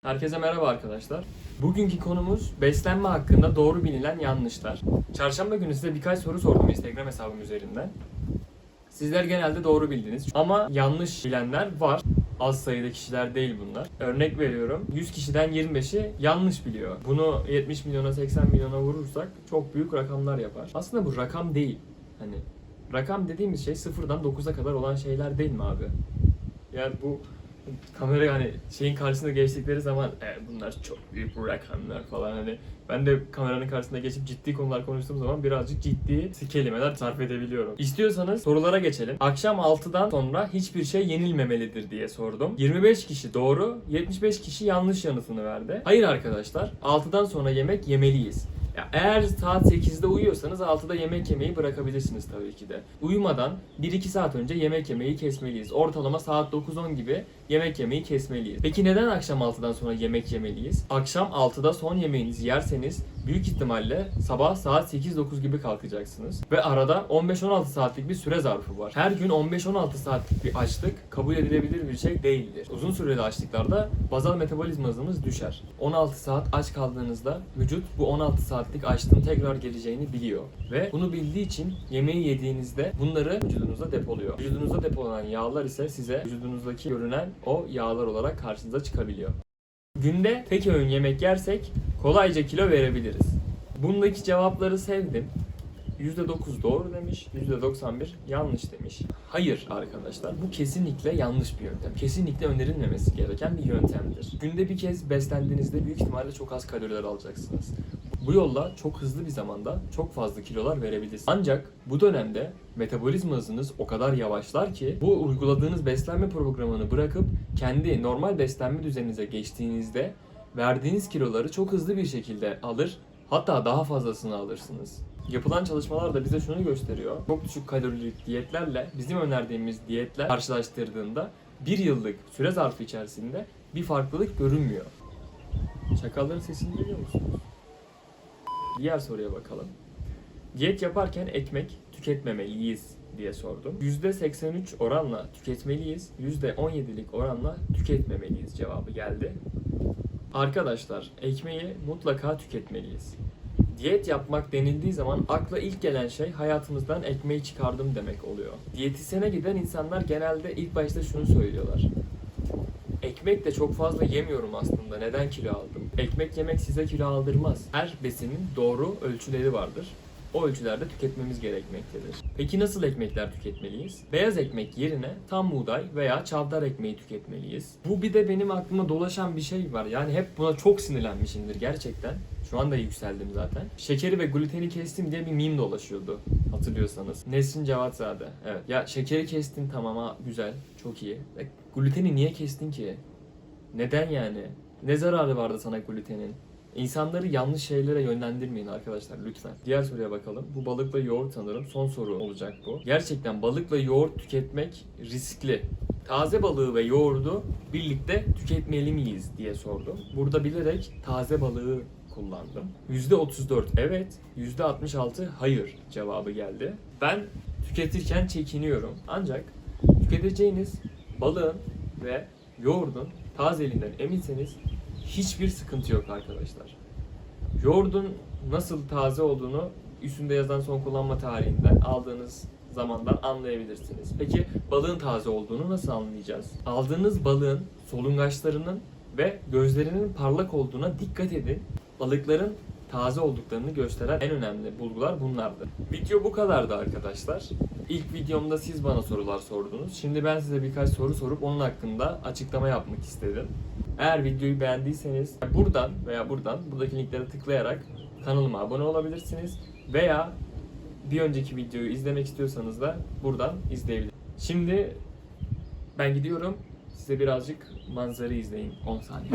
Herkese merhaba arkadaşlar. Bugünkü konumuz beslenme hakkında doğru bilinen yanlışlar. Çarşamba günü size birkaç soru sordum Instagram hesabım üzerinden. Sizler genelde doğru bildiniz ama yanlış bilenler var. Az sayıda kişiler değil bunlar. Örnek veriyorum, 100 kişiden 25'i yanlış biliyor. Bunu 70 milyona 80 milyona vurursak çok büyük rakamlar yapar. Aslında bu rakam değil. Hani rakam dediğimiz şey sıfırdan 9'a kadar olan şeyler değil mi abi? Yani bu kamera hani şeyin karşısında geçtikleri zaman bunlar çok büyük rakamlar falan, hani ben de kameranın karşısında geçip ciddi konular konuştuğum zaman birazcık ciddi kelimeler sarf edebiliyorum. İstiyorsanız sorulara geçelim. Akşam 6'dan sonra hiçbir şey yenilmemelidir diye sordum. 25 kişi doğru, 75 kişi yanlış yanıtını verdi. Hayır arkadaşlar, 6'dan sonra yemek yemeliyiz. Ya eğer saat 8'de uyuyorsanız 6'da yemek yemeyi bırakabilirsiniz tabii ki de. Uyumadan 1-2 saat önce yemek yemeyi kesmeliyiz. Ortalama saat 9-10 gibi yemek yemeyi kesmeliyiz. Peki neden akşam 6'dan sonra yemek yemeliyiz? Akşam 6'da son yemeğinizi yerseniz büyük ihtimalle sabah saat 8-9 gibi kalkacaksınız. Ve arada 15-16 saatlik bir süre zarfı var. Her gün 15-16 saatlik bir açlık kabul edilebilir bir şey değildir. Uzun süreli açlıklarda bazal metabolizma hızımız düşer. 16 saat aç kaldığınızda vücut bu 16 saatlik açlığın tekrar geleceğini biliyor. Ve bunu bildiği için yemeği yediğinizde bunları vücudunuzda depoluyor. Vücudunuzda depolanan yağlar ise size vücudunuzdaki görünen o yağlar olarak karşınıza çıkabiliyor. Günde tek öğün yemek yersek kolayca kilo verebiliriz. Bundaki cevapları sevdim. %9 doğru demiş, %91 yanlış demiş. Hayır arkadaşlar, bu kesinlikle yanlış bir yöntem. Kesinlikle önerilmemesi gereken bir yöntemdir. Günde bir kez beslendiğinizde büyük ihtimalle çok az kaloriler alacaksınız. Bu yolla çok hızlı bir zamanda çok fazla kilolar verebilirsiniz. Ancak bu dönemde metabolizma hızınız o kadar yavaşlar ki bu uyguladığınız beslenme programını bırakıp kendi normal beslenme düzeninize geçtiğinizde verdiğiniz kiloları çok hızlı bir şekilde alır, hatta daha fazlasını alırsınız. Yapılan çalışmalar da bize şunu gösteriyor. Çok düşük kalorilik diyetlerle bizim önerdiğimiz diyetler karşılaştırdığında bir yıllık süre zarfı içerisinde bir farklılık görünmüyor. Çakalların sesini duyuyor musunuz? Diğer soruya bakalım. Diyet yaparken ekmek tüketmemeliyiz diye sordum. %83 oranla tüketmeliyiz, %17'lik oranla tüketmemeliyiz cevabı geldi. Arkadaşlar, ekmeği mutlaka tüketmeliyiz. Diyet yapmak denildiği zaman akla ilk gelen şey hayatımızdan ekmeği çıkardım demek oluyor. Diyetisyene giden insanlar genelde ilk başta şunu söylüyorlar. Ekmek de çok fazla yemiyorum aslında. Neden kilo aldım? Ekmek yemek size kilo aldırmaz. Her besinin doğru ölçüleri vardır. O ölçülerde tüketmemiz gerekmektedir. Peki nasıl ekmekler tüketmeliyiz? Beyaz ekmek yerine tam buğday veya çavdar ekmeği tüketmeliyiz. Bu bir de benim aklıma dolaşan bir şey var. Yani hep buna çok sinirlenmişimdir gerçekten. Şu anda yükseldim zaten. Şekeri ve gluteni kestim diye bir meme dolaşıyordu. Hatırlıyorsanız. Nesrin Cevatzade. Evet. Ya şekeri kestin, tamam, ha güzel. Çok iyi. Gluteni niye kestin ki? Neden yani? Ne zararı vardı sana glutenin? İnsanları yanlış şeylere yönlendirmeyin arkadaşlar lütfen. Diğer soruya bakalım. Bu balıkla yoğurt sanırım son soru olacak bu. Gerçekten balıkla yoğurt tüketmek riskli. Taze balığı ve yoğurdu birlikte tüketmeli miyiz diye sordum. Burada bilerek taze balığı kullandım. %34 evet, %66 hayır cevabı geldi. Ben tüketirken çekiniyorum. Ancak tüketeceğiniz balığın ve yoğurdun tazeliğinden eminseniz hiçbir sıkıntı yok arkadaşlar. Yoğurdun nasıl taze olduğunu üstünde yazan son kullanma tarihinden aldığınız zamandan anlayabilirsiniz. Peki balığın taze olduğunu nasıl anlayacağız? Aldığınız balığın solungaçlarının ve gözlerinin parlak olduğuna dikkat edin. Balıkların taze olduklarını gösteren en önemli bulgular bunlardır. Video bu kadardı arkadaşlar. İlk videomda siz bana sorular sordunuz. Şimdi ben size birkaç soru sorup onun hakkında açıklama yapmak istedim. Eğer videoyu beğendiyseniz buradan veya buradan buradaki linklere tıklayarak kanalıma abone olabilirsiniz. Veya bir önceki videoyu izlemek istiyorsanız da buradan izleyebilirsiniz. Şimdi ben gidiyorum. Size birazcık manzarayı izleyin. 10 saniye.